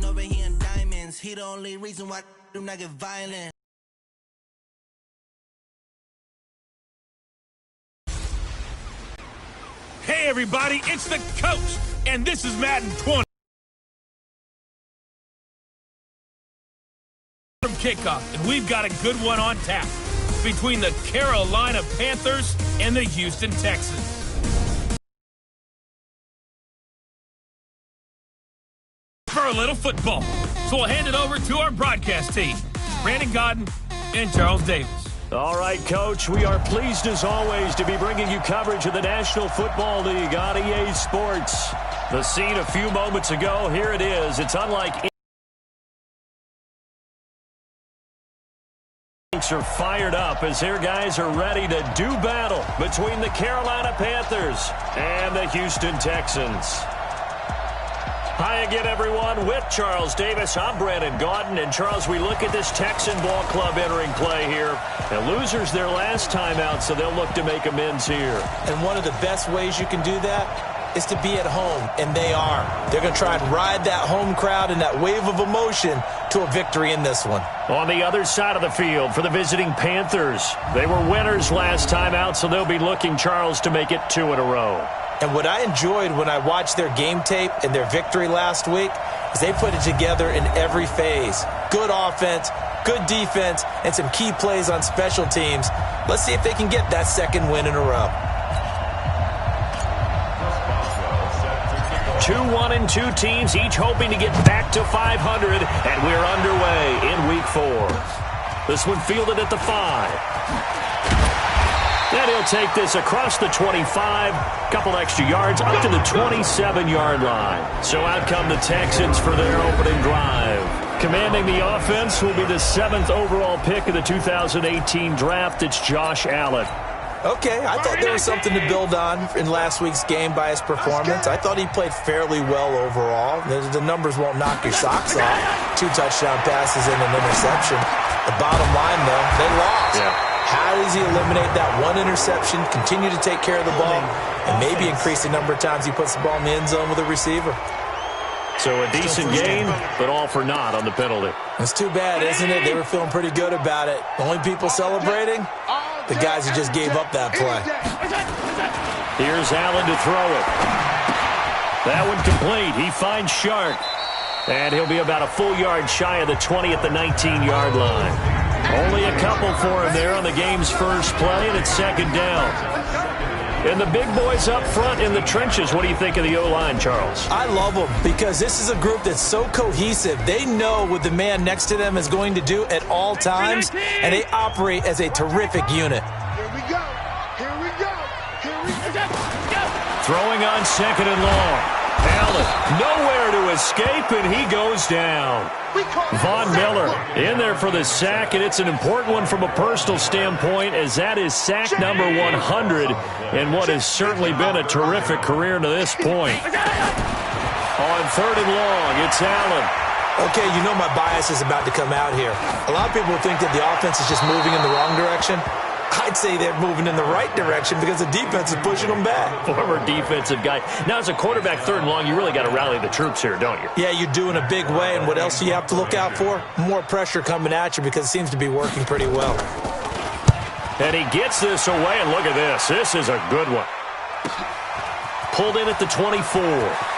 over here in diamonds. He the only reason why I do not get violent. Hey everybody, it's the coach, and this is Madden 20. From kickoff, and we've got a good one on tap between the Carolina Panthers and the Houston Texans. For a little football. So we'll hand it over to our broadcast team, Brandon Godden and Charles Davis. All right, Coach, we are pleased as always to be bringing you coverage of the National Football League on EA Sports. The scene a few moments ago, here it is. It's unlike are fired up as their guys are ready to do battle between the Carolina Panthers and the Houston Texans. Hi again, everyone. With Charles Davis, I'm Brandon Godden. And, Charles, we look at this Texan ball club entering play here. The losers their last time out, so they'll look to make amends here. And one of the best ways you can do that is to be at home, and they are. They're going to try and ride that home crowd and that wave of emotion to a victory in this one. On the other side of the field for the visiting Panthers, they were winners last time out, so they'll be looking, Charles, to make it 2 in a row. And what I enjoyed when I watched their game tape and their victory last week is they put it together in every phase. Good offense, good defense, and some key plays on special teams. Let's see if they can get that second win in a row. 2-1-2 teams, each hoping to get back to 500, and we're underway in Week 4. This one fielded at the 5. And he'll take this across the 25, couple extra yards, up to the 27-yard line. So out come the Texans for their opening drive. Commanding the offense will be the 7th overall pick of the 2018 draft. It's Josh Allen. Okay, I thought there was something to build on in last week's game by his performance. I thought he played fairly well overall. The numbers won't knock your socks off. 2 touchdown passes and an interception. The bottom line, though, they lost. Yeah. How does he eliminate that one interception, continue to take care of the ball, and maybe increase the number of times he puts the ball in the end zone with a receiver? So a decent gain, but all for naught on the penalty. It's too bad, isn't it? They were feeling pretty good about it. The only people celebrating? The guys who just gave up that play. Here's Allen to throw it. That one complete. He finds Shark. And he'll be about a full yard shy of the 20 at the 19-yard line. Only a couple for him there on the game's first play, and it's second down. And the big boys up front in the trenches, what do you think of the O-line, Charles? I love them because this is a group that's so cohesive. They know what the man next to them is going to do at all times, and they operate as a terrific unit. Here we go. Here we go. Here we go. Throwing on 2nd and long. Allen nowhere to escape, and he goes down. Von Miller in there for the sack, and it's an important one from a personal standpoint, as that is sack number 100 in what has certainly been a terrific career to this point. On 3rd and long, it's Allen. Okay, you know my bias is about to come out here. A lot of people think that the offense is just moving in the wrong direction. I'd say they're moving in the right direction because the defense is pushing them back. Former defensive guy. Now, as a quarterback, 3rd and long, you really got to rally the troops here, don't you? Yeah, you do in a big way. And what else do you have to look out for? More pressure coming at you because it seems to be working pretty well. And he gets this away, and look at this. This is a good one. Pulled in at the 24.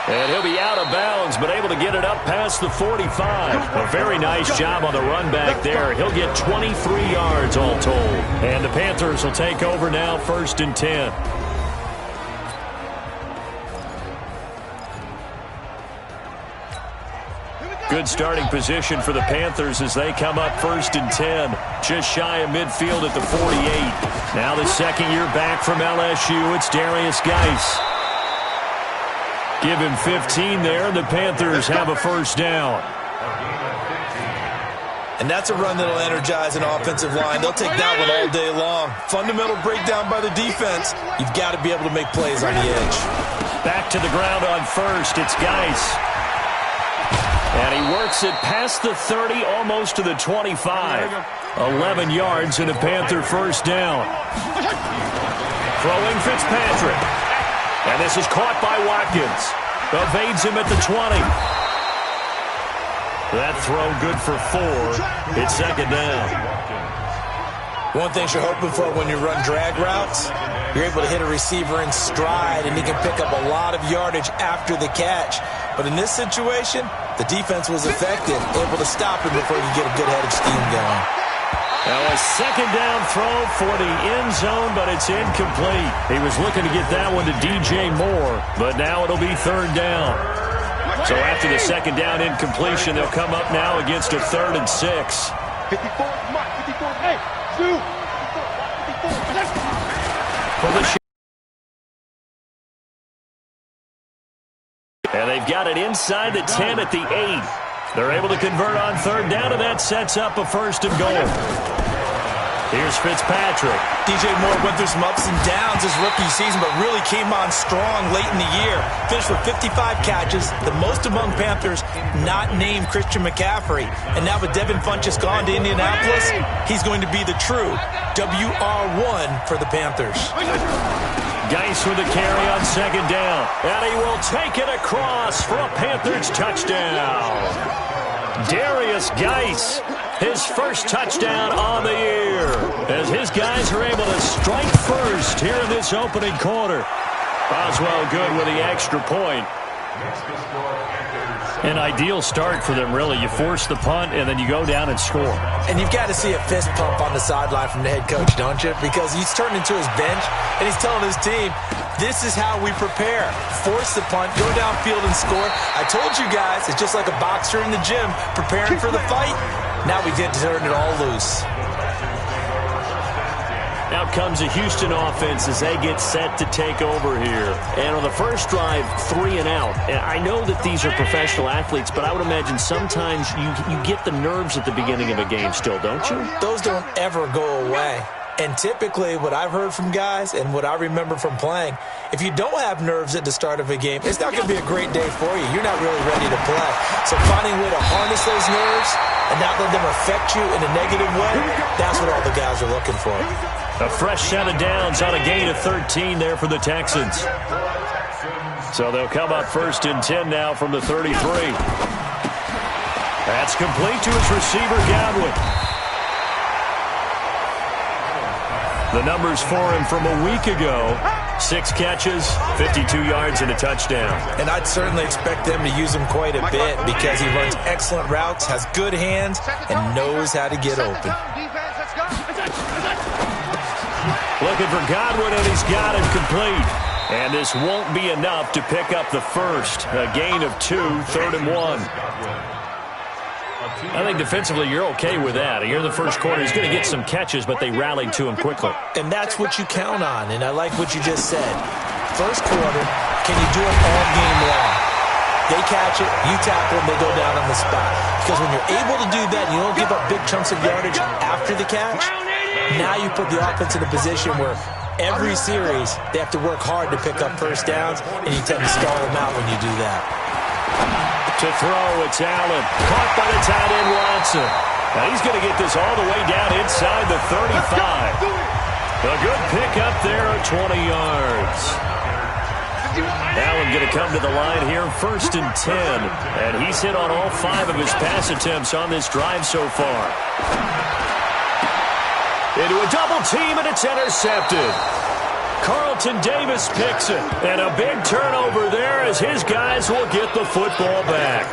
And he'll be out of bounds, but able to get it up past the 45. A very nice job on the run back there. He'll get 23 yards all told. And the Panthers will take over now, 1st and 10. Good starting position for the Panthers as they come up 1st and 10. Just shy of midfield at the 48. Now the second year back from LSU, it's Darius Geis. Give him 15 there, and the Panthers have a 1st down. And that's a run that'll energize an offensive line. They'll take that one all day long. Fundamental breakdown by the defense. You've got to be able to make plays on the edge. Back to the ground on 1st. It's Geis. And he works it past the 30, almost to the 25. 11 yards and a Panther 1st down. Throwing Fitzpatrick. And this is caught by Watkins. Evades him at the 20. That throw good for 4. It's second down. One thing you're hoping for when you run drag routes, you're able to hit a receiver in stride, and he can pick up a lot of yardage after the catch. But in this situation, the defense was effective, able to stop him before he could get a good head of steam going. Now a second down throw for the end zone, but it's incomplete. He was looking to get that one to DJ Moore, but now it'll be third down. So after the second down incompletion, they'll come up now against a 3rd and 6. 54, Mike, 54, hey, Stu, 54, and they've got it inside the 10 at the 8. They're able to convert on third down, and that sets up a 1st and goal. Here's Fitzpatrick. DJ Moore went through some ups and downs his rookie season, but really came on strong late in the year. Finished with 55 catches, the most among Panthers not named Christian McCaffrey. And now with Devin Funchess gone to Indianapolis, he's going to be the true WR1 for the Panthers. Geis with a carry on second down. And he will take it across for a Panthers touchdown. Darius Geis, his first touchdown on the year, as his guys are able to strike first here in this opening quarter. Boswell good with the extra point. An ideal start for them, really. You force the punt, and then you go down and score. And you've got to see a fist pump on the sideline from the head coach, don't you? Because he's turned into his bench, and he's telling his team, this is how we prepare. Force the punt, go downfield and score. I told you guys, it's just like a boxer in the gym preparing for the fight. Now we did turn it all loose. Out comes a Houston offense as they get set to take over here. And on the first drive, 3 and out. And I know that these are professional athletes, but I would imagine sometimes you get the nerves at the beginning of a game still, don't you? Those don't ever go away. And typically what I've heard from guys and what I remember from playing, if you don't have nerves at the start of a game, it's not going to be a great day for you. You're not really ready to play. So finding a way to harness those nerves and not let them affect you in a negative way, that's what all the guys are looking for. A fresh set of downs on a gain of 13 there for the Texans. So they'll come up 1st and 10 now from the 33. That's complete to his receiver, Godwin. The numbers for him from a week ago: 6 catches, 52 yards, and a touchdown. And I'd certainly expect them to use him quite a bit because he runs excellent routes, has good hands, and knows how to get open. Looking for Godwin, and he's got it complete. And this won't be enough to pick up the first. A gain of 2, 3rd and 1. I think defensively you're okay with that. Here in the first quarter, he's going to get some catches, but they rallied to him quickly. And that's what you count on, and I like what you just said. First quarter, can you do it all game long? They catch it, you tackle them, they go down on the spot. Because when you're able to do that, you don't give up big chunks of yardage after the catch. Now you put the offense in a position where every series they have to work hard to pick up first downs, and you tend to stall them out when you do that. To throw, it's Allen. Caught by the tight end, Watson. Now he's going to get this all the way down inside the 35. A good pick up there of 20 yards. Allen going to come to the line here, 1st and 10. And he's hit on all 5 of his pass attempts on this drive so far. Into a double team, and it's intercepted. Carlton Davis picks it. And a big turnover there as his guys will get the football back.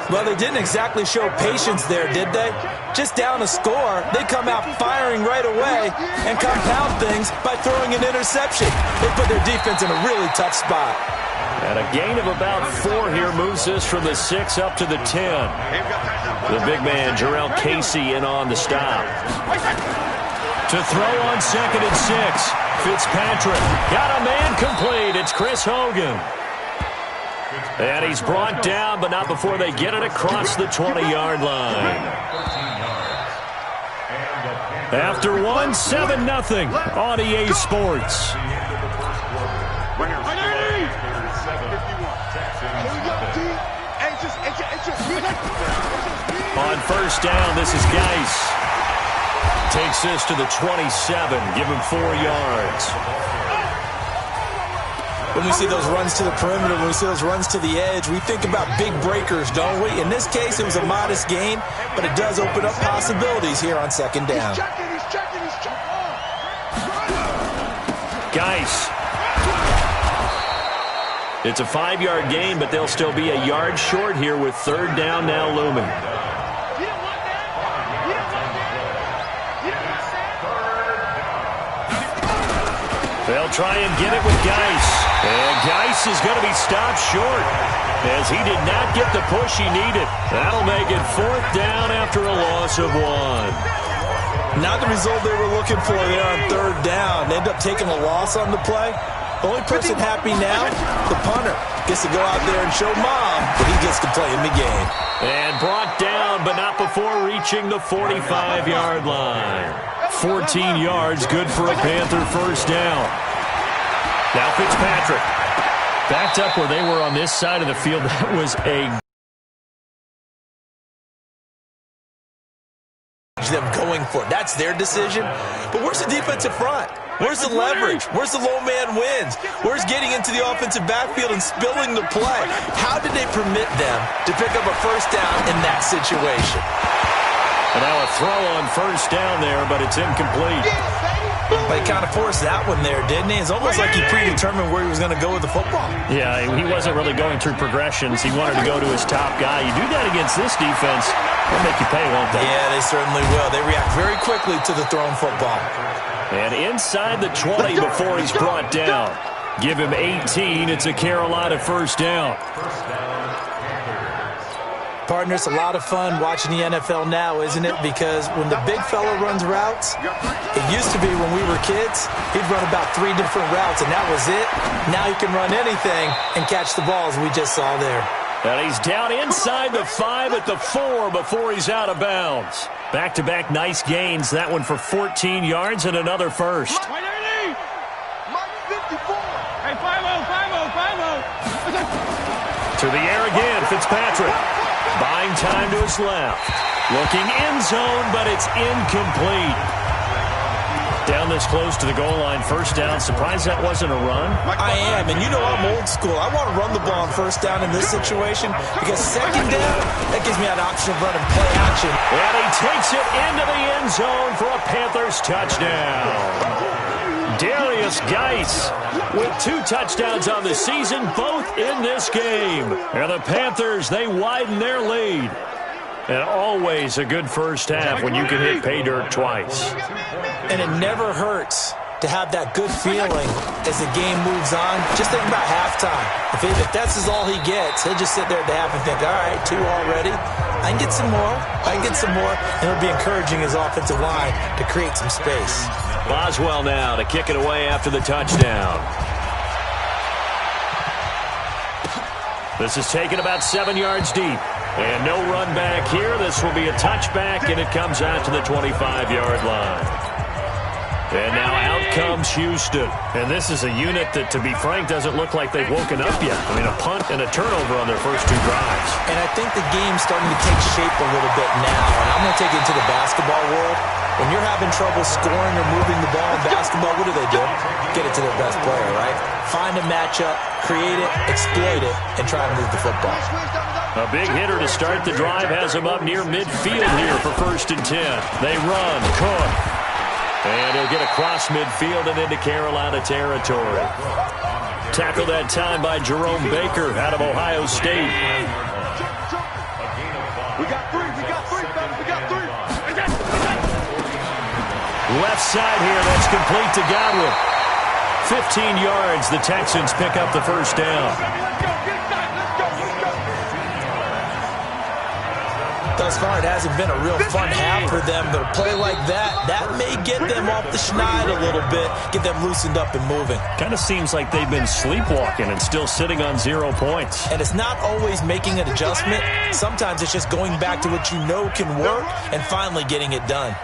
Well, they didn't exactly show patience there, did they? Just down a score, they come out firing right away and compound things by throwing an interception. They put their defense in a really tough spot. And a gain of about 4 here moves this from the 6 up to the 10. The big man, Jarrell Casey, in on the stop. To throw on 2nd and 6. Fitzpatrick got a man complete. It's Chris Hogan. And he's brought down, but not before they get it across the 20-yard line. After 1, 7-0 on EA Sports. On first down, this is Geis. Takes this to the 27. Give him 4 yards. when we see those runs to the perimeter, when we see those runs to the edge, we think about big breakers, don't we? In this case, it was a modest gain, but it does open up possibilities here on second down. He's checking. Geis. It's a 5-yard gain, but they'll still be a yard short here with third down now looming. They'll try and get it with Geis. And Geis is going to be stopped short as he did not get the push he needed. That'll make it fourth down after a loss of 1. Not the result they were looking for there on third down. They end up taking a loss on the play. The only person happy now, the punter, gets to go out there and show mom that he gets to play in the game. And brought down, but not before reaching the 45-yard line. 14 yards, good for a Panther first down. Now Fitzpatrick. Backed up where they were on this side of the field. That was a them going for it. That's their decision. But where's the defensive front? Where's the leverage? Where's the low man wins? Where's getting into the offensive backfield and spilling the play? How did they permit them to pick up a first down in that situation? And now a throw on first down there, but it's incomplete. They kind of forced that one there, didn't he? It's almost like he predetermined where he was going to go with the football. Yeah, he wasn't really going through progressions. He wanted to go to his top guy. You do that against this defense, they'll make you pay, won't they? Yeah, they certainly will. They react very quickly to the thrown football. And inside the 20 before he's brought down. Give him 18. It's a Carolina first down. Partner, it's a lot of fun watching the NFL now, isn't it? Because when the big fella runs routes, it used to be when we were kids, he'd run about 3 different routes, and that was it. Now he can run anything and catch the balls we just saw there. And he's down inside the 5 at the 4 before he's out of bounds. Back-to-back nice gains. That one for 14 yards and another first. Mike 54. Hey, 5-0. To the air again, Fitzpatrick. Buying time to his left. Looking end zone, but it's incomplete. Down this close to the goal line, first down. Surprised that wasn't a run? I am, and you know I'm old school. I want to run the ball on first down in this situation because second down, that gives me an option of running play action. And he takes it into the end zone for a Panthers touchdown. Darius Geis with 2 touchdowns on the season, both in this game. And the Panthers, they widen their lead. And always a good first half when you can hit pay dirt twice. And it never hurts to have that good feeling as the game moves on. Just think about halftime. If that's all he gets, he'll just sit there at the half and think, all right, 2 already. I can get some more. And it'll be encouraging his offensive line to create some space. Boswell now to kick it away after the touchdown. This is taken about 7 yards deep. And no run back here. This will be a touchback, and it comes out to the 25-yard line. And now out comes Houston. And this is a unit that, to be frank, doesn't look like they've woken up yet. I mean, a punt and a turnover on their first 2 drives. And I think the game's starting to take shape a little bit now. And I'm going to take it into the basketball world. When you're having trouble scoring or moving the ball in basketball, what do? Get it to their best player, right? Find a matchup, create it, exploit it, and try to move the football. A big hitter to start the drive has him up near midfield here for 1st and 10. They run. Cook. And he'll get across midfield and into Carolina territory. Tackled that time by Jerome Baker out of Ohio State. We got 3, fellas. We got 3. Left side here, that's complete to Godwin. 15 yards, the Texans pick up the first down. Thus far, it hasn't been a real fun half for them, but a play like that may get them off the schneid a little bit, get them loosened up and moving. Kind of seems like they've been sleepwalking and still sitting on 0 points. And it's not always making an adjustment. Sometimes it's just going back to what you know can work and finally getting it done.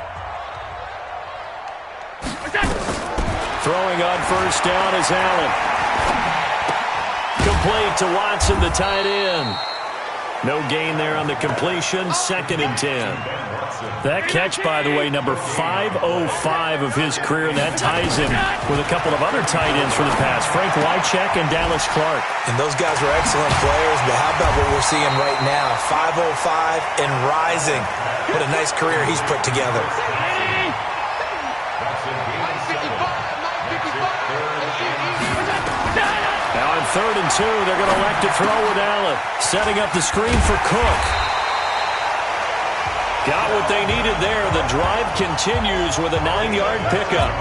Throwing on first down is Allen. Complete to Watson, the tight end. No gain there on the completion. 2nd and 10. That catch, by the way, number 505 of his career, and that ties him with a couple of other tight ends for the past, Frank Wycheck and Dallas Clark. And those guys were excellent players, but how about what we're seeing right now? 505 and rising. What a nice career he's put together. Now on 3rd and 2, they're going to elect to throw with Allen. Setting up the screen for Cook. Got what they needed there. The drive continues with a 9-yard pickup.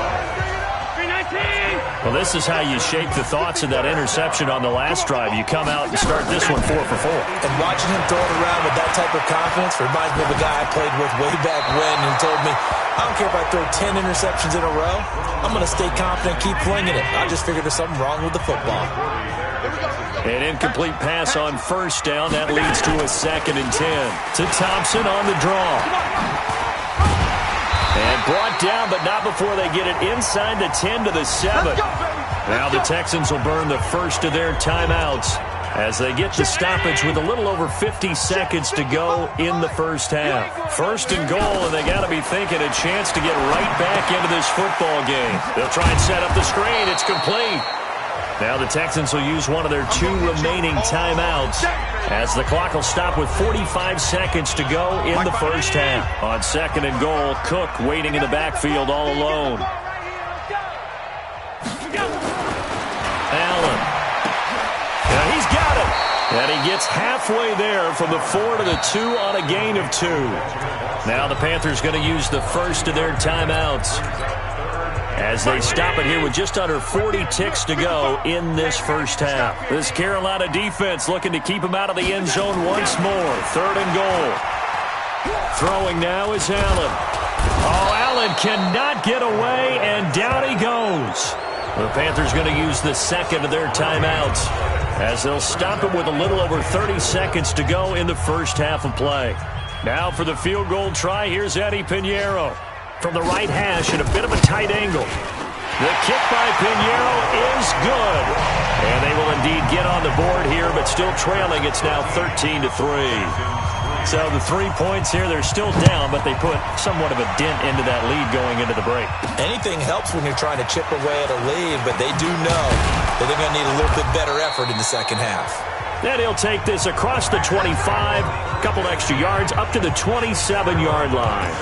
Well, this is how you shape the thoughts of that interception on the last drive. You come out and start this one 4 for 4. And watching him throw it around with that type of confidence reminds me of a guy I played with way back when who told me, I don't care if I throw 10 interceptions in a row. I'm going to stay confident and keep flinging it. I just figured there's something wrong with the football. An incomplete pass on 1st down. That leads to a 2nd and 10. To Thompson on the draw. And brought down, but not before they get it inside the 10 to the 7. Now the Texans will burn the first of their timeouts as they get the stoppage with a little over 50 seconds to go in the first half. 1st and goal, and they got to be thinking a chance to get right back into this football game. They'll try and set up the screen. It's complete. Now the Texans will use one of their 2 remaining timeouts as the clock will stop with 45 seconds to go in the first half. On 2nd and goal, Cook waiting in the backfield all alone. Allen. Now he's got it. And he gets halfway there from the 4 to the 2 on a gain of 2. Now the Panthers going to use the first of their timeouts as they stop it here with just under 40 ticks to go in this first half. This Carolina defense looking to keep him out of the end zone once more. 3rd and goal. Throwing now is Allen. Oh, Allen cannot get away, and down he goes. The Panthers going to use the 2nd of their timeouts as they'll stop it with a little over 30 seconds to go in the first half of play. Now for the field goal try, here's Eddie Pinheiro. From the right hash at a bit of a tight angle. The kick by Pinheiro is good. And they will indeed get on the board here, but still trailing. It's now 13-3. So the 3 points here, they're still down, but they put somewhat of a dent into that lead going into the break. Anything helps when you're trying to chip away at a lead, but they do know that they're going to need a little bit better effort in the second half. Then he'll take this across the 25, a couple extra yards, up to the 27-yard line.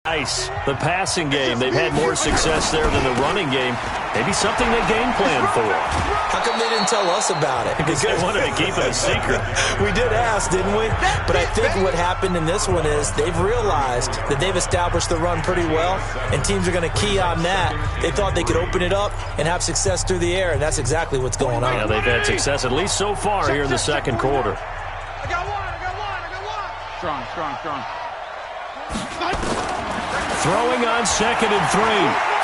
Nice. The passing game, they've had more success there than the running game. Maybe something they game planned for. How come they didn't tell us about it? Because they wanted to keep it a secret. We did ask, didn't we? But I think what happened in this one is they've realized that they've established the run pretty well, and teams are going to key on that. They thought they could open it up and have success through the air, and that's exactly what's going on. Yeah, they've had success, at least so far, here in the second quarter. I got one. Strong. Throwing on 2nd and 3.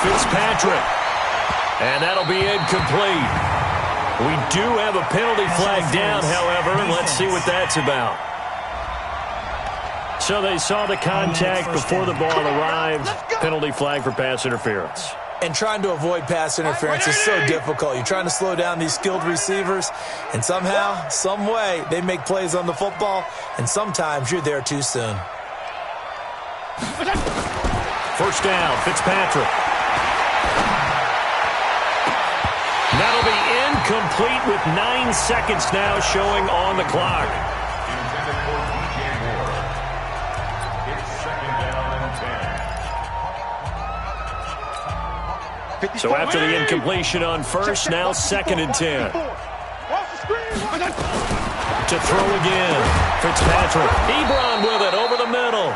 Fitzpatrick. And that'll be incomplete. We do have a penalty flag down, however, and let's see what that's about. So they saw the contact before the ball arrived. Penalty flag for pass interference. And trying to avoid pass interference is so difficult. You're trying to slow down these skilled receivers, and somehow, some way, they make plays on the football, and sometimes you're there too soon. First down, Fitzpatrick. That'll be incomplete with 9 seconds now showing on the clock. So after the incompletion on first, now 2nd and 10. To throw again, Fitzpatrick. Ebron with it over the middle.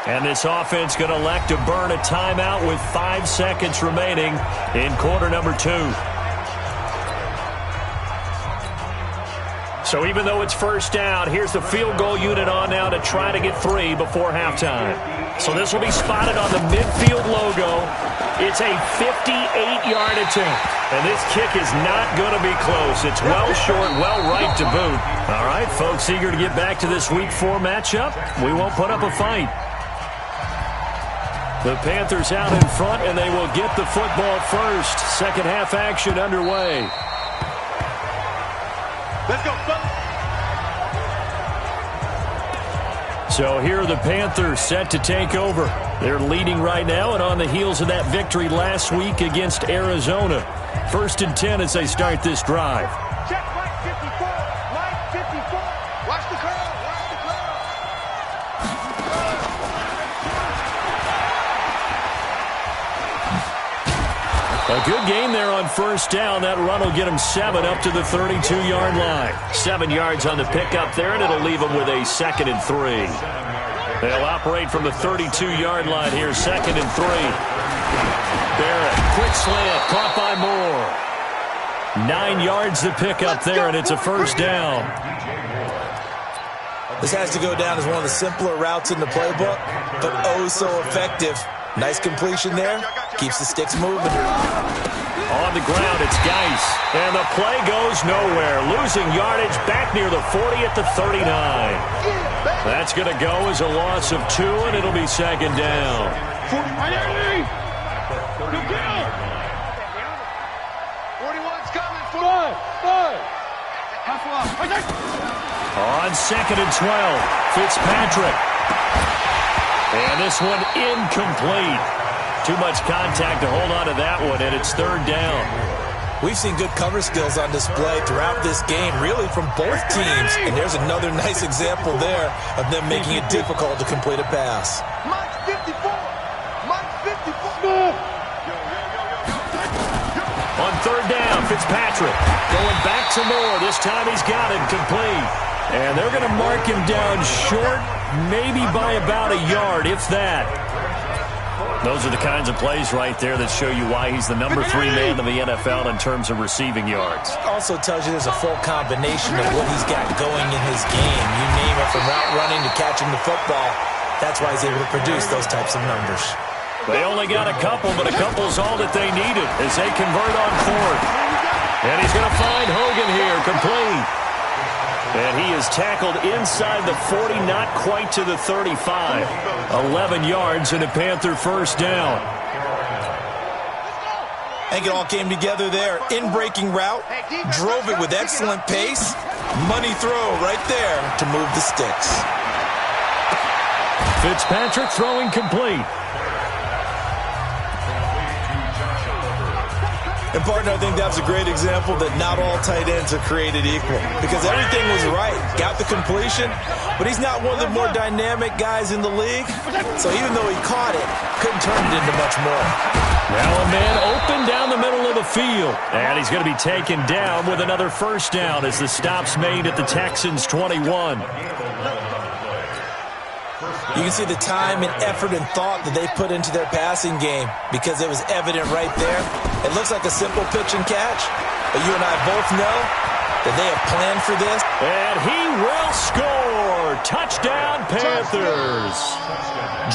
And this offense going to elect to burn a timeout with 5 seconds remaining in quarter number 2. So even though it's first down, here's the field goal unit on now to try to get 3 before halftime. So this will be spotted on the midfield logo. It's a 58-yard attempt. And this kick is not going to be close. It's well short, well right to boot. All right, folks, eager to get back to this Week 4 matchup. We won't put up a fight. The Panthers out in front, and they will get the football first. Second half action underway. Let's go, fellas. So here are the Panthers set to take over. They're leading right now and on the heels of that victory last week against Arizona. 1st and 10 as they start this drive. Check right 54. Right 54. Watch the curl. Watch the curl. A good game there on 1st down. That run will get them 7 up to the 32-yard line. 7 yards on the pickup there, and it'll leave them with a 2nd and 3. They'll operate from the 32-yard line here, 2nd and 3. Barrett, quick slant, caught by Moore. 9 yards to pick up there, and it's a 1st down. This has to go down as one of the simpler routes in the playbook, but oh so effective. Nice completion there. Keeps the sticks moving. On the ground, it's Geis. And the play goes nowhere. Losing yardage back near the 40 at the 39. That's going to go as a loss of 2, and it'll be 2nd down. 41's coming. 5. On 2nd and 12, Fitzpatrick. And this one incomplete. Too much contact to hold on to that one, and it's 3rd down. We've seen good cover skills on display throughout this game, really from both teams. And there's another nice example there of them making it difficult to complete a pass. Mike 54. Mike 54. On 3rd down, Fitzpatrick going back to Moore. This time he's got it complete. And they're going to mark him down short, maybe by about a yard, if that. Those are the kinds of plays right there that show you why he's the number 3 man in the NFL in terms of receiving yards. Also tells you there's a full combination of what he's got going in his game. You name it, from route running to catching the football. That's why he's able to produce those types of numbers. They only got a couple, but a couple's all that they needed as they convert on 4th. And he's going to find Hogan here, complete. And he is tackled inside the 40, not quite to the 35. 11 yards and a Panther 1st down. I think it all came together there. In-breaking route, drove it with excellent pace. Money throw right there to move the sticks. Fitzpatrick throwing complete. And partner, I think that's a great example that not all tight ends are created equal, because everything was right. Got the completion, but he's not one of the more dynamic guys in the league. So even though he caught it, couldn't turn it into much more. Now a man open down the middle of the field. And he's going to be taken down with another 1st down as the stop's made at the Texans' 21. You can see the time and effort and thought that they put into their passing game, because it was evident right there. It looks like a simple pitch and catch, but you and I both know that they have planned for this. And he will score. Touchdown, Panthers.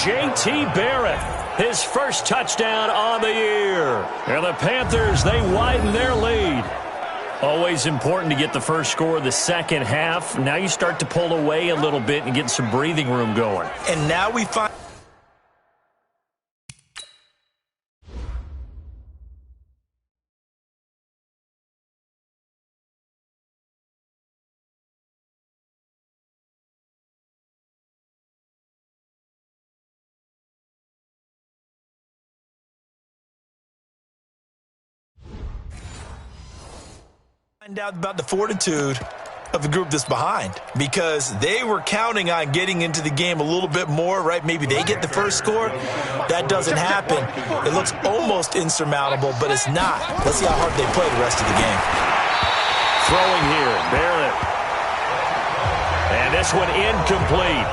J.T. Barrett, his 1st touchdown on the year. And the Panthers, they widen their lead. Always important to get the first score of the second half. Now you start to pull away a little bit and get some breathing room going. And now we find... find out about the fortitude of the group that's behind, because they were counting on getting into the game a little bit more, right? Maybe they get the first score. That doesn't happen. It looks almost insurmountable, but it's not. Let's see how hard they play the rest of the game. Throwing here, Barrett. And this one incomplete.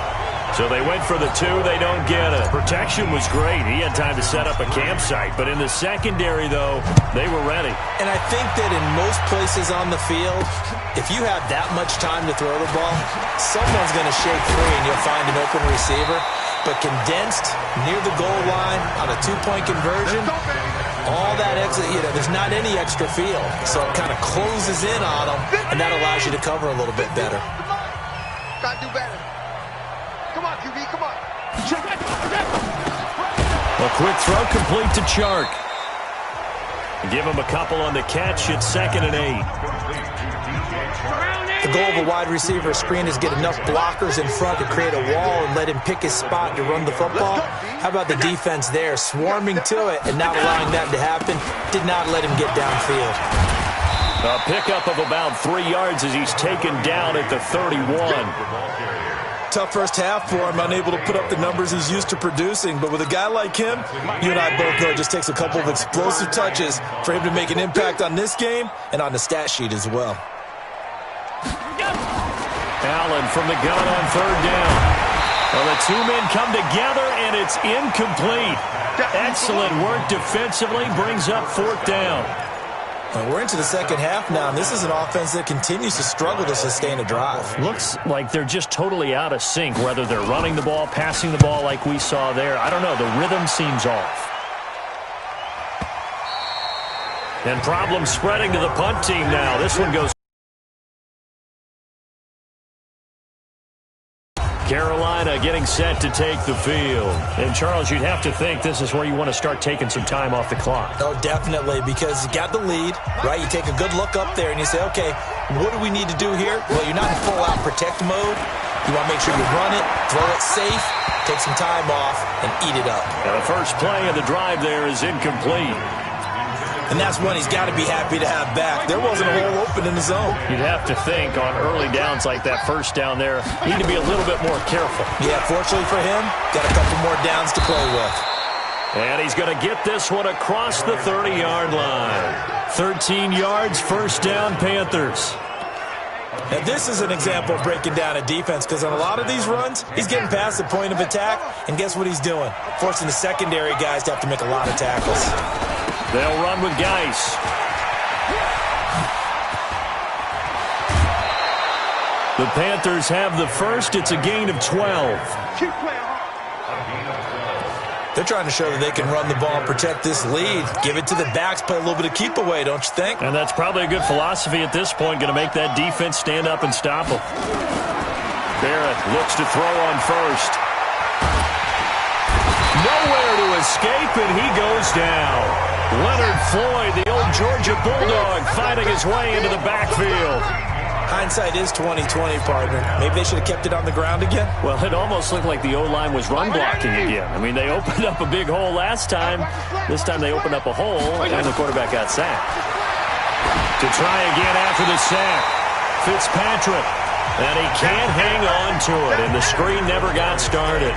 So they went for the 2, they don't get it. Protection was great. He had time to set up a campsite. But in the secondary, though, they were ready. And I think that in most places on the field, if you have that much time to throw the ball, someone's going to shake free and you'll find an open receiver. But condensed near the goal line on a 2-point conversion, all that exit, there's not any extra field. So it kind of closes in on them, and that allows you to cover a little bit better. Gotta do better. Come on, QB, come on. A quick throw complete to Chark. Give him a couple on the catch. It's 2nd and 8. Surround The goal of a wide receiver screen is get enough blockers in front to create a wall and let him pick his spot to run the football. How about the defense there, swarming to it and not allowing that to happen? Did not let him get downfield. A pickup of about 3 yards as he's taken down at the 31. Tough first half for him, unable to put up the numbers he's used to producing. But with a guy like him, you and I both know it just takes a couple of explosive touches for him to make an impact on this game and on the stat sheet as well. Allen from the gun on 3rd down. Well, the two men come together, and it's incomplete. Excellent work defensively, brings up 4th down. And we're into the second half now, and this is an offense that continues to struggle to sustain a drive. Looks like they're just totally out of sync, whether they're running the ball, passing the ball like we saw there. I don't know. The rhythm seems off. And problems spreading to the punt team now. This one goes. Carolina getting set to take the field. And, Charles, you'd have to think this is where you want to start taking some time off the clock. Oh, definitely, because you got the lead, right? You take a good look up there and you say, okay, what do we need to do here? Well, you're not in full-out protect mode. You want to make sure you run it, throw it safe, take some time off, and eat it up. Now, the first play of the drive there is incomplete. And that's one he's got to be happy to have back. There wasn't a hole open in the zone. You'd have to think on early downs like that first down there, need to be a little bit more careful. Yeah, fortunately for him, got a couple more downs to play with. And he's going to get this one across the 30-yard line. 13 yards, first down, Panthers. Now, this is an example of breaking down a defense because on a lot of these runs, he's getting past the point of attack, and guess what he's doing? Forcing the secondary guys to have to make a lot of tackles. They'll run with Geis. The Panthers have the first. It's a gain of 12. They're trying to show that they can run the ball and protect this lead. Give it to the backs, play a little bit of keep away, don't you think? And that's probably a good philosophy at this point, going to make that defense stand up and stop them. Barrett looks to throw on first. Nowhere to escape, and he goes down. Leonard Floyd, the old Georgia Bulldog, fighting his way into the backfield. Hindsight is 20/20, partner. Maybe they should have kept it on the ground again. Well, it almost looked like the O-line was run blocking again. I mean, they opened up a big hole last time. This time they opened up a hole, and the quarterback got sacked. To try again after the sack, Fitzpatrick. And he can't hang on to it, and the screen never got started.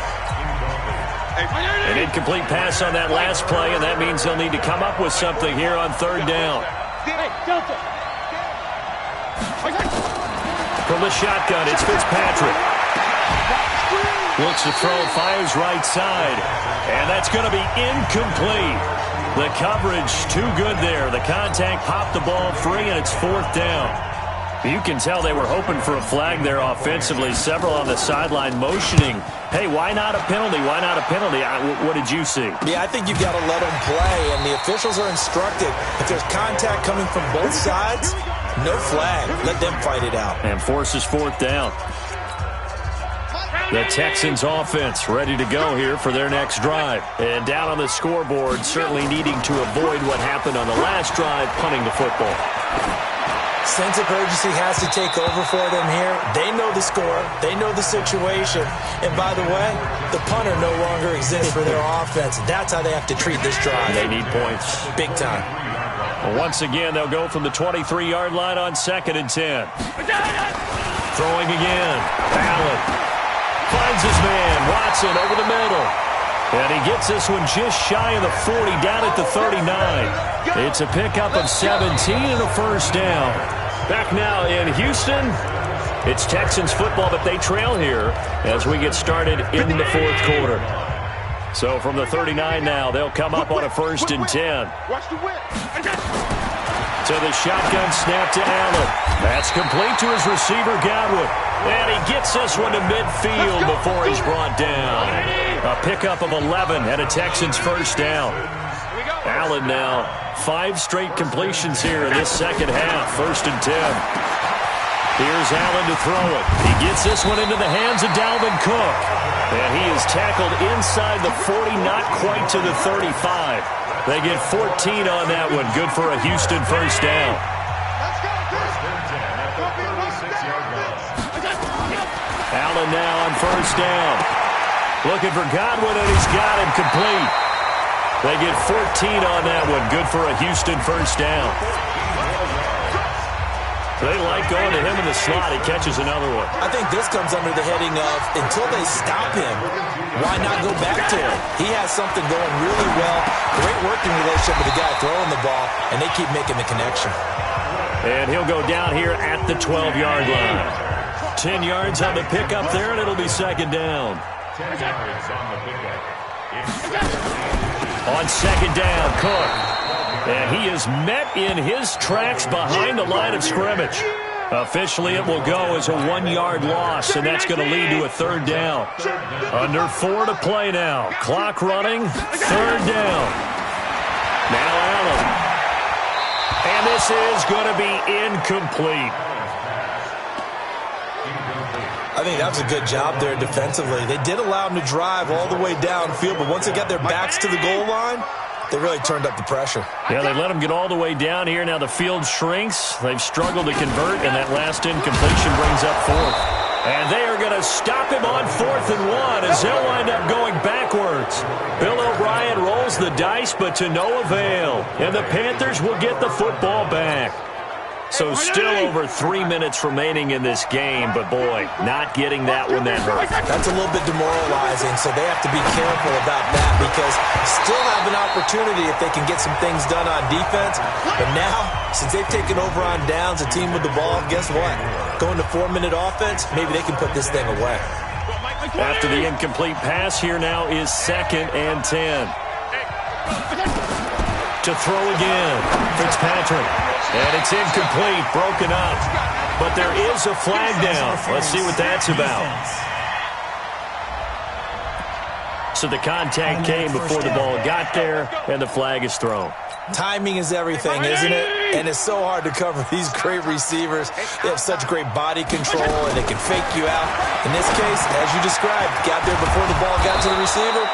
An incomplete pass on that last play, and that means they'll need to come up with something here on 3rd down. From the shotgun, it's Fitzpatrick. Looks to throw, fires right side, and that's going to be incomplete. The coverage too good there. The contact popped the ball free, and it's 4th down. You can tell they were hoping for a flag there offensively. Several on the sideline motioning. Hey, why not a penalty? Why not a penalty? What did you see? Yeah, I think you've got to let them play, and the officials are instructed. If there's contact coming from both sides, no flag. Let them fight it out. And forces 4th down. The Texans offense ready to go here for their next drive. And down on the scoreboard, certainly needing to avoid what happened on the last drive, punting the football. Sense of urgency has to take over for them here. They know the score. They know the situation. And by the way, the punter no longer exists for their offense. That's how they have to treat this drive. They need points. Big time. Well, once again, they'll go from the 23-yard line on 2nd and 10. Throwing again. Allen finds his man. Watson over the middle. And he gets this one just shy of the 40, down at the 39. It's a pickup of 17 and a first down. Back now in Houston, it's Texans football, but they trail here as we get started in the 4th quarter. So from the 39 now, they'll come up on a 1st and 10. To the shotgun snap to Allen. That's complete to his receiver, Godwin. And he gets this one to midfield before he's brought down. A pickup of 11 and a Texans first down. Allen now 5 straight completions here in this second half. 1st and 10. Here's Allen to throw it. He gets this one into the hands of Dalvin Cook. And he is tackled inside the 40, not quite to the 35. They get 14 on that one. Good for a Houston first down. Allen now on first down. Looking for Godwin, and he's got him complete. They get 14 on that one. Good for a Houston first down. They like going to him in the slot. He catches another one. I think this comes under the heading of, until they stop him, why not go back to him? He has something going really well. Great working relationship with the guy throwing the ball, and they keep making the connection. And he'll go down here at the 12-yard line. 10 yards on the pickup there, and it'll be second down. 10 yards on the pickup. On second down, Cook. And he is met in his tracks behind the line of scrimmage. Officially, it will go as a 1-yard loss, and that's going to lead to a third down. Under 4 to play now. Clock running, third down. Now Allen. And this is going to be incomplete. I think that was a good job there defensively. They did allow them to drive all the way downfield, but once they got their backs to the goal line, they really turned up the pressure. Yeah, they let them get all the way down here. Now the field shrinks. They've struggled to convert, and that last incompletion brings up fourth. And they are going to stop him on 4th and 1 as they'll wind up going backwards. Bill O'Brien rolls the dice, but to no avail. And the Panthers will get the football back. So still over 3 minutes remaining in this game, but boy, not getting that one that hurt. That's a little bit demoralizing, so they have to be careful about that because still have an opportunity if they can get some things done on defense. But now, since they've taken over on downs, a team with the ball, guess what? Going to 4-minute offense, maybe they can put this thing away. After the incomplete pass, here now is 2nd and 10. To throw again, Fitzpatrick. And it's incomplete, broken up. But there is a flag down. Let's see what that's about. So the contact came before the ball got there, and the flag is thrown. Timing is everything, isn't it? And it's so hard to cover these great receivers. They have such great body control, and they can fake you out. In this case, as you described, got there before the ball got to the receiver.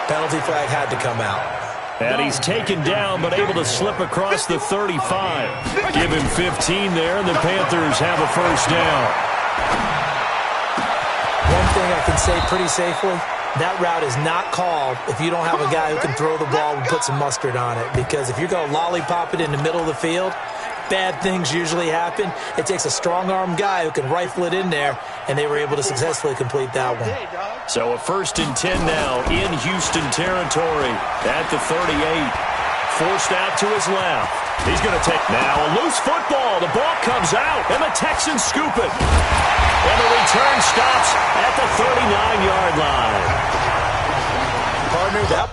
Penalty flag had to come out. And he's taken down, but able to slip across the 35. Give him 15 there, and the Panthers have a first down. One thing I can say pretty safely, that route is not called if you don't have a guy who can throw the ball and put some mustard on it. Because if you're going to lollipop it in the middle of the field, bad things usually happen. It takes a strong-arm guy who can rifle it in there, and they were able to successfully complete that one. So a 1st and 10 now in Houston territory at the 38. Forced out to his left. He's going to take now a loose football. The ball comes out, and the Texans scoop it. And the return stops at the 39-yard line. Partner, that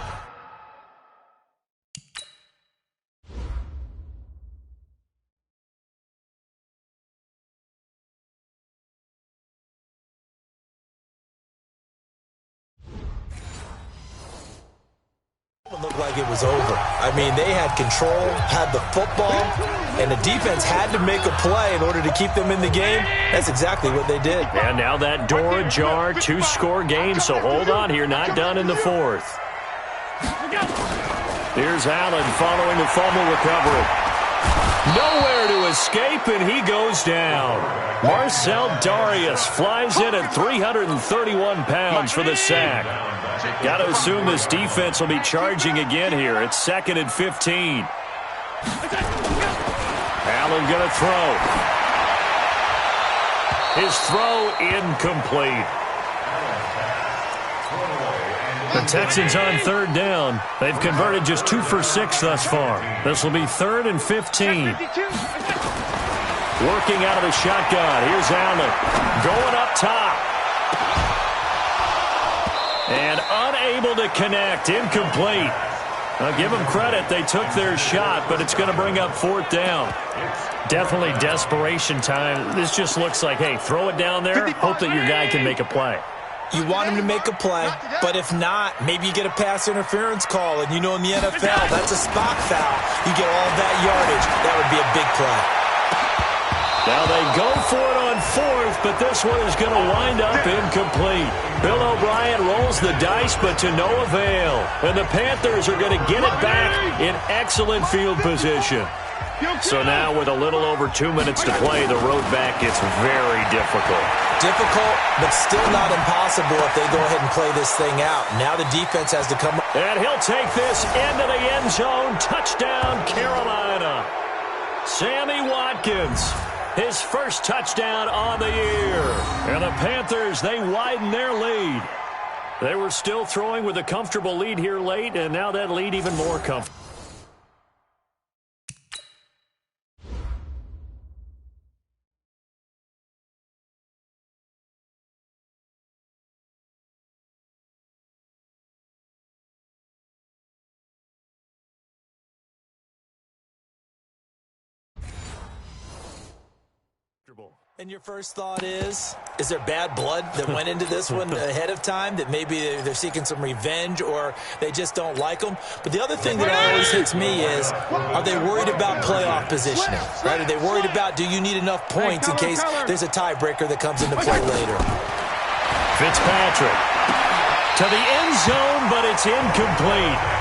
looked like it was over. I mean, they had control, had the football, and the defense had to make a play in order to keep them in the game. That's exactly what they did. And now that door ajar, 2-score game, so hold on here, not done in the 4th. Here's Allen following the fumble recovery. Nowhere to escape, and he goes down. Marcel Darius flies in at 331 pounds for the sack. Got to assume this defense will be charging again here. It's 2nd and 15. Allen going to throw. His throw incomplete. The Texans on 3rd down. They've converted just 2 for 6 thus far. This will be 3rd and 15. Working out of the shotgun. Here's Allen. Going up top. And unable to connect. Incomplete. I'll give them credit. They took their shot, but it's going to bring up 4th down. Definitely desperation time. This just looks like, hey, throw it down there. Hope that your guy can make a play. You want him to make a play, but if not, maybe you get a pass interference call, and you know in the NFL, that's a spot foul. You get all that yardage. That would be a big play. Now they go for it on 4th, but this one is going to wind up incomplete. Bill O'Brien rolls the dice, but to no avail. And the Panthers are going to get it back in excellent field position. So now with a little over 2 minutes to play, the road back gets very difficult. difficult, but still not impossible if they go ahead and play this thing out. Now the defense has to come up. And he'll take this into the end zone. Touchdown, Carolina. Sammy Watkins, his first touchdown on the year. And the Panthers, they widen their lead. They were still throwing with a comfortable lead here late, and now that lead even more comfortable. And your first thought is there bad blood that went into this one ahead of time, that maybe they're seeking some revenge or they just don't like them? But the other thing that always hits me is, are they worried about playoff positioning? Right? Are they worried about, do you need enough points in case there's a tiebreaker that comes into play later? Fitzpatrick to the end zone, but it's incomplete.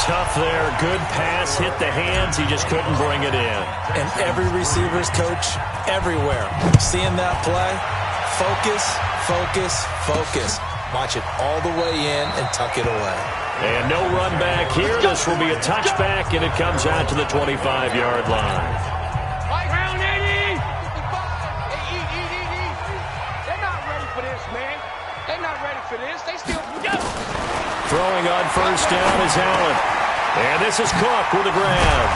Tough there. Good pass. Hit the hands. He just couldn't bring it in. And every receiver's coach everywhere, seeing that play, focus, focus, focus. Watch it all the way in and tuck it away. And no run back here. This will be a touchback, and it comes out to the 25-yard line. Round 80! They're not ready for this, man. They're not ready for this. They still go. Throwing on first down is Allen. And this is Cook with the grab.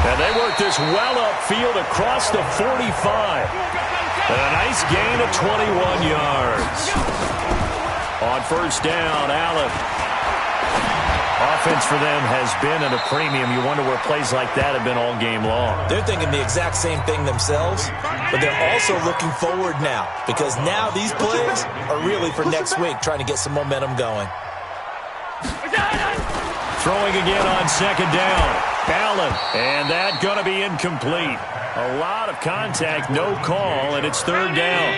And they work this well upfield across the 45. And a nice gain of 21 yards. On first down, Allen. Offense for them has been at a premium. You wonder where plays like that have been all game long. They're thinking the exact same thing themselves, but they're also looking forward now, because now these plays are really for next week, trying to get some momentum going. Throwing again on second down. Allen, and that going to be incomplete. A lot of contact, no call, and it's third down.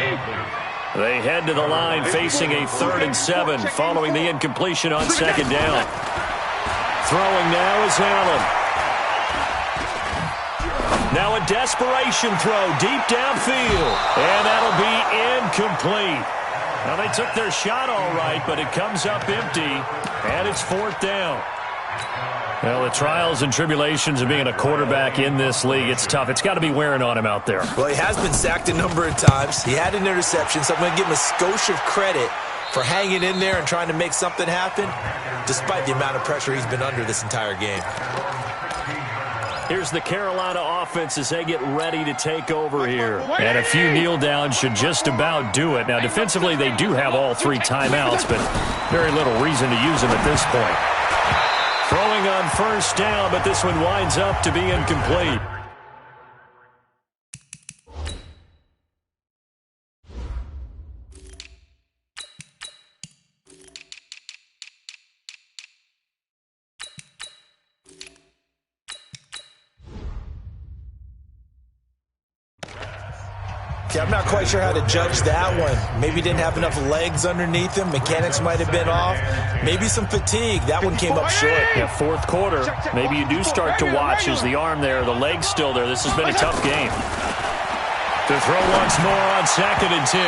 They head to the line facing a 3rd and 7 following the incompletion on second down. Throwing now is Allen. Now a desperation throw deep downfield, and that'll be incomplete. Now they took their shot all right, but it comes up empty, and it's 4th down. Well, the trials and tribulations of being a quarterback in this league, it's tough. It's got to be wearing on him out there. Well, he has been sacked a number of times. He had an interception, so I'm going to give him a skosh of credit for hanging in there and trying to make something happen, despite the amount of pressure he's been under this entire game. Here's the Carolina offense as they get ready to take over here. And a few kneel downs should just about do it. Now, defensively, they do have all 3 timeouts, but very little reason to use them at this point. Throwing on first down, but this one winds up to be incomplete. Yeah, I'm not quite sure how to judge that one. Maybe didn't have enough legs underneath him. Mechanics might have been off. Maybe some fatigue. That one came up short. Yeah, 4th quarter. Maybe you do start to watch as the arm there, the leg's still there. This has been a tough game. To throw once more on 2nd and 10.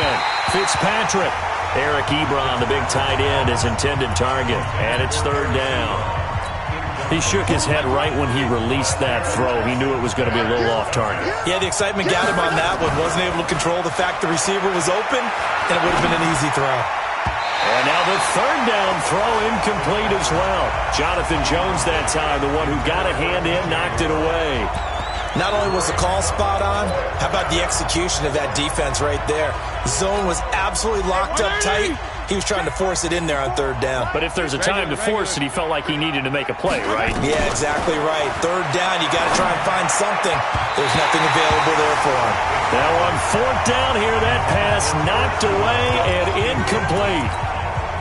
Fitzpatrick. Eric Ebron, the big tight end, is intended target. And it's 3rd down. He shook his head right when he released that throw. He knew it was going to be a little off target. Yeah, the excitement got him on that one. Wasn't able to control the fact the receiver was open, and it would have been an easy throw. And now the 3rd down throw incomplete as well. Jonathan Jones that time, the one who got a hand in, knocked it away. Not only was the call spot on, how about the execution of that defense right there? The zone was absolutely locked up tight. He was trying to force it in there on 3rd down. But if there's a time to force it, he felt like he needed to make a play, right? Yeah, exactly right. 3rd down, you got to try and find something. There's nothing available there for him. Now on 4th down here, that pass knocked away and incomplete.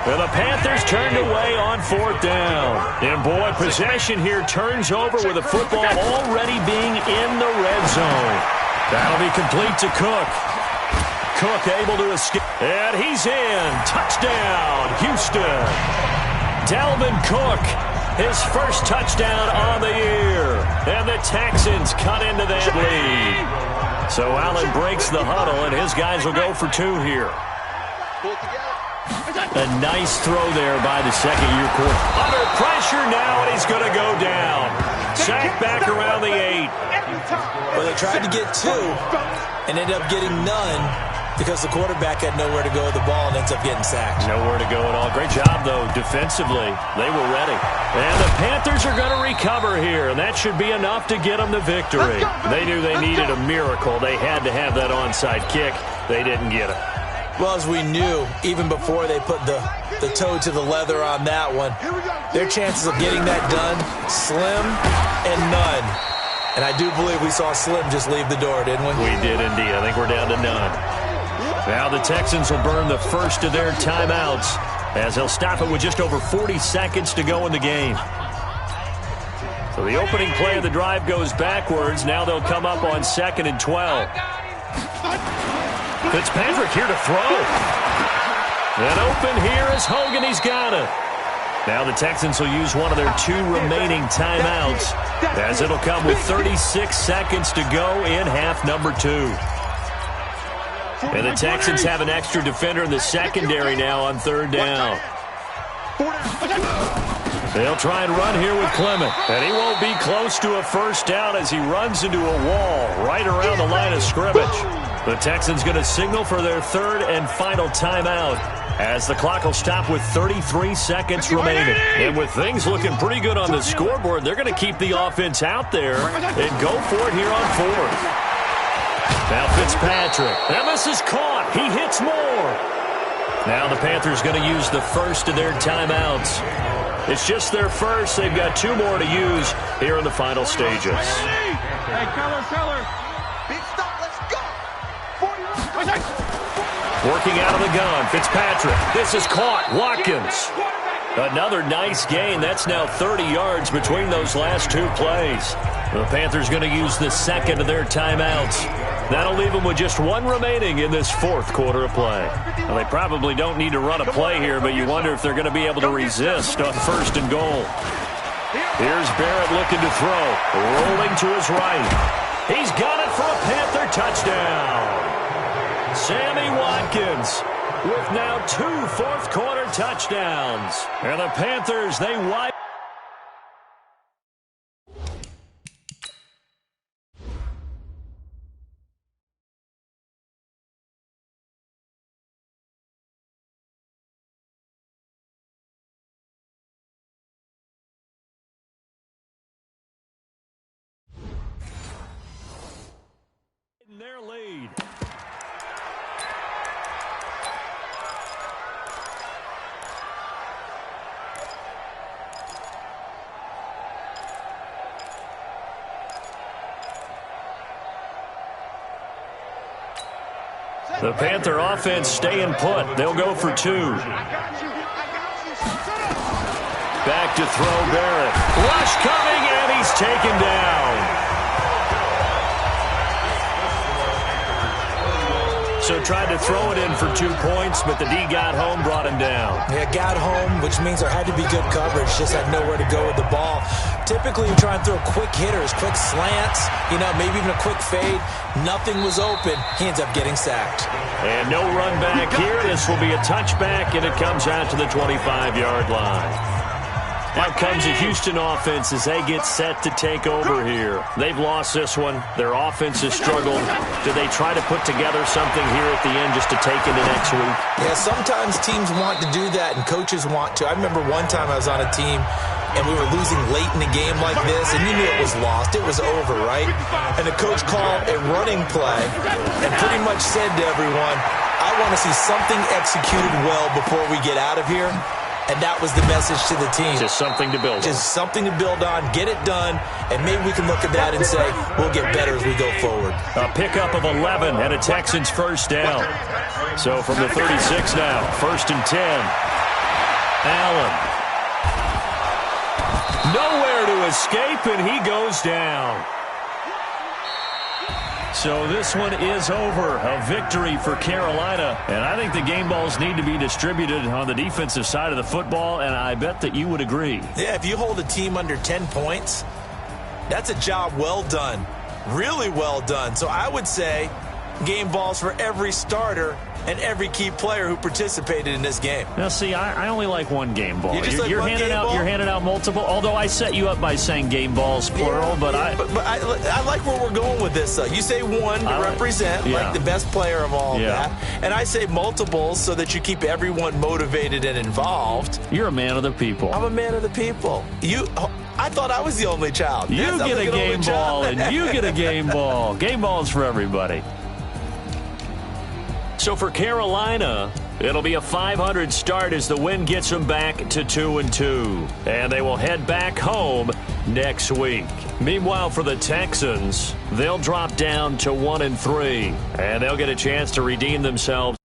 And the Panthers turned away on 4th down. And boy, possession here turns over with the football already being in the red zone. That'll be complete to Cook. Cook able to escape. And he's in. Touchdown, Houston. Dalvin Cook, his first touchdown on the year. And the Texans cut into that lead. So Allen breaks the huddle, and his guys will go for 2 here. A nice throw there by the second-year quarterback. Under pressure now, and he's going to go down. Sacked back around the 8. Well, they tried to get 2 and ended up getting none because the quarterback had nowhere to go with the ball and ends up getting sacked. Nowhere to go at all. Great job, though, defensively. They were ready. And the Panthers are going to recover here, and that should be enough to get them the victory. They knew they needed a miracle. They had to have that onside kick. They didn't get it. Well, as we knew, even before they put the toe to the leather on that one, their chances of getting that done, slim and none. And I do believe we saw Slim just leave the door, didn't we? We did indeed. I think we're down to none. Now the Texans will burn the first of their timeouts as they'll stop it with just over 40 seconds to go in the game. So the opening play of the drive goes backwards. Now they'll come up on 2nd and 12. Fitzpatrick here to throw. And open here is Hogan. He's got it. Now the Texans will use one of their 2 remaining timeouts as it'll come with 36 seconds to go in half number 2. And the Texans have an extra defender in the secondary now on 3rd down. They'll try and run here with Clement. And he won't be close to a first down as he runs into a wall right around the line of scrimmage. The Texans going to signal for their 3rd and final timeout as the clock will stop with 33 seconds remaining. And with things looking pretty good on the scoreboard, they're going to keep the offense out there and go for it here on 4th. Now Fitzpatrick. And this is caught. He hits more. Now the Panthers going to use the first of their timeouts. It's just their first. They've got 2 more to use here in the final stages. Hey, Keller. Big stop. Let's go. 40. Working out of the gun, Fitzpatrick. This is caught. Watkins. Another nice gain. That's now 30 yards between those last 2 plays. The Panthers going to use the second of their timeouts. That'll leave them with just 1 remaining in this 4th quarter of play. Well, they probably don't need to run a play here, but you wonder if they're going to be able to resist on 1st and goal. Here's Barrett looking to throw. Rolling to his right. He's got it for a Panther touchdown. Sammy Watkins with now 2 fourth-quarter touchdowns. And the Panthers, they wipe. In their lead. The Panther offense staying put. They'll go for 2. Back to throw Barrett. Rush coming, and he's taken down. So tried to throw it in for 2 points, but the D got home, brought him down. Yeah, got home, which means there had to be good coverage. Just had nowhere to go with the ball. Typically, you try and throw quick hitters, quick slants, maybe even a quick fade. Nothing was open. He ends up getting sacked. And no run back here. This will be a touchback, and it comes out to the 25-yard line. Out comes the Houston offense as they get set to take over here. They've lost this one. Their offense has struggled. Do they try to put together something here at the end just to take into next week? Yeah, sometimes teams want to do that and coaches want to. I remember one time I was on a team and we were losing late in a game like this, and you knew it was lost. It was over, right? And the coach called a running play and pretty much said to everyone, I want to see something executed well before we get out of here. And that was the message to the team. Just something to build on. Just something to build on, get it done, and maybe we can look at that and say, we'll get better as we go forward. A pickup of 11 and a Texans first down. So from the 36 now, 1st and 10. Allen. Nowhere to escape, and he goes down. So this one is over. A victory for Carolina. And I think the game balls need to be distributed on the defensive side of the football, and I bet that you would agree. Yeah, if you hold a team under 10 points, that's a job well done. really well done. So I would say game balls for every starter and every key player who participated in this game. Now, see, I only like one game ball. You're handing out multiple. Although I set you up by saying game balls plural, but I like where we're going with this. You say one to represent like the best player of all of that, and I say multiples so that you keep everyone motivated and involved. You're a man of the people. I'm a man of the people. I thought I was the only child. You get a game ball, and you get a game ball. Game balls for everybody. So for Carolina, it'll be a 500 start as the win gets them back to 2-2. And they will head back home next week. Meanwhile, for the Texans, they'll drop down to 1-3. And they'll get a chance to redeem themselves